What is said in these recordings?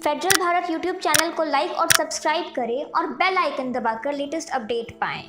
Federal Bharat YouTube channel को like और subscribe करें और बेल आइकन दबाकर लेटेस्ट अपडेट पाएं।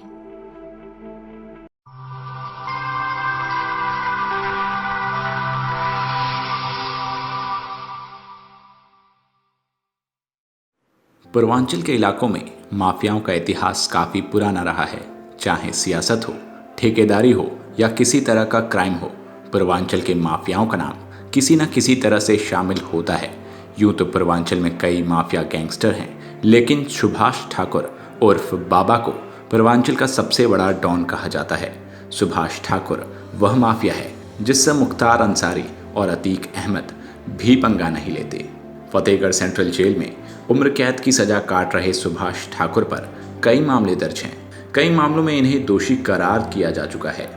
पूर्वांचल के इलाकों में माफियाओं का इतिहास काफ़ी पुराना रहा है। चाहे सियासत हो, ठेकेदारी हो या किसी तरह का क्राइम हो, पूर्वांचल के माफियाओं का नाम किसी न किसी तरह से शामिल होता है। यूं तो पूर्वांचल में कई माफिया गैंगस्टर हैं, लेकिन सुभाष ठाकुर उर्फ बाबा को पूर्वांचल का सबसे बड़ा डॉन कहा जाता है। सुभाष ठाकुर वह माफिया है जिससे मुख्तार अंसारी और अतीक अहमद भी पंगा नहीं लेते। फतेहगढ़ सेंट्रल जेल में उम्र कैद की सजा काट रहे सुभाष ठाकुर पर कई मामले दर्ज हैं। कई मामलों में इन्हें दोषी करार किया जा चुका है।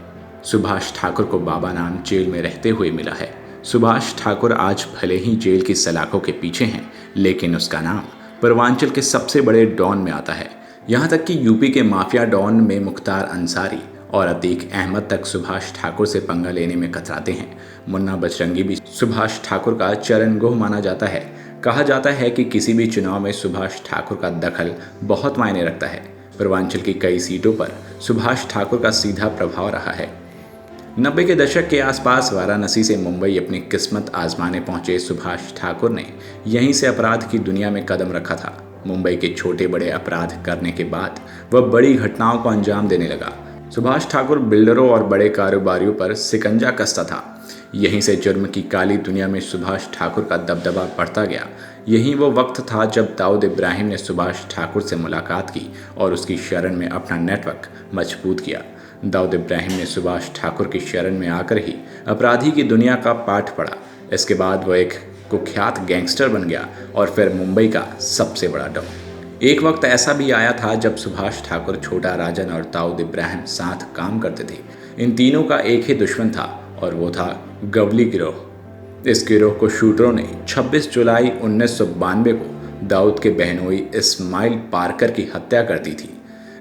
सुभाष ठाकुर को बाबा नाम जेल में रहते हुए मिला है। सुभाष ठाकुर आज भले ही जेल की सलाखों के पीछे हैं, लेकिन उसका नाम पूर्वांचल के सबसे बड़े डॉन में आता है। यहाँ तक कि यूपी के माफिया डॉन में मुख्तार अंसारी और अतीक अहमद तक सुभाष ठाकुर से पंगा लेने में कतराते हैं। मुन्ना बजरंगी भी सुभाष ठाकुर का चरणगोह माना जाता है। कहा जाता है कि किसी भी चुनाव में सुभाष ठाकुर का दखल बहुत मायने रखता है। पूर्वांचल की कई सीटों पर सुभाष ठाकुर का सीधा प्रभाव रहा है। 90 के दशक के आसपास वाराणसी से मुंबई अपनी किस्मत आजमाने पहुंचे सुभाष ठाकुर ने यहीं से अपराध की दुनिया में कदम रखा था। मुंबई के छोटे बड़े अपराध करने के बाद वह बड़ी घटनाओं को अंजाम देने लगा। सुभाष ठाकुर बिल्डरों और बड़े कारोबारियों पर सिकंजा कसता था। यहीं से जुर्म की काली दुनिया में सुभाष ठाकुर का दबदबा बढ़ता गया। यही वो वक्त था जब दाऊद इब्राहिम ने सुभाष ठाकुर से मुलाकात की और उसकी शरण में अपना नेटवर्क मजबूत किया। दाऊद इब्राहिम ने सुभाष ठाकुर की शरण में आकर ही अपराधी की दुनिया का पाठ पढ़ा। इसके बाद वह एक कुख्यात गैंगस्टर बन गया और फिर मुंबई का सबसे बड़ा डॉन। एक वक्त ऐसा भी आया था जब सुभाष ठाकुर, छोटा राजन और दाऊद इब्राहिम साथ काम करते थे। इन तीनों का एक ही दुश्मन था और वो था गवली गिरोह। इस गिरोह को शूटरों ने 26 जुलाई 1992 को दाऊद के बहनोई इस्माइल पारकर की हत्या कर दी थी।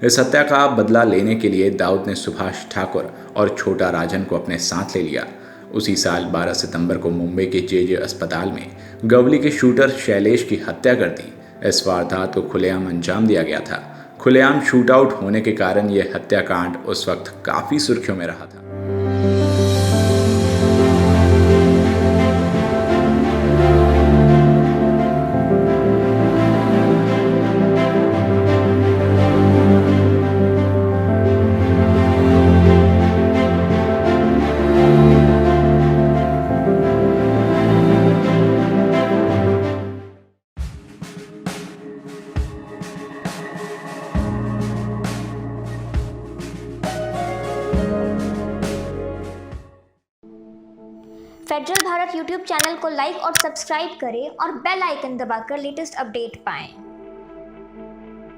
इस हत्या का बदला लेने के लिए दाऊद ने सुभाष ठाकुर और छोटा राजन को अपने साथ ले लिया। उसी साल 12 सितंबर को मुंबई के जे अस्पताल में गवली के शूटर शैलेश की हत्या कर दी। इस वारदात को खुलेआम अंजाम दिया गया था। खुलेआम शूटआउट होने के कारण यह हत्याकांड उस वक्त काफ़ी सुर्खियों में रहा था। फेडरल भारत यूट्यूब चैनल को लाइक और सब्सक्राइब करें और बेल आइकन दबाकर लेटेस्ट अपडेट पाएं।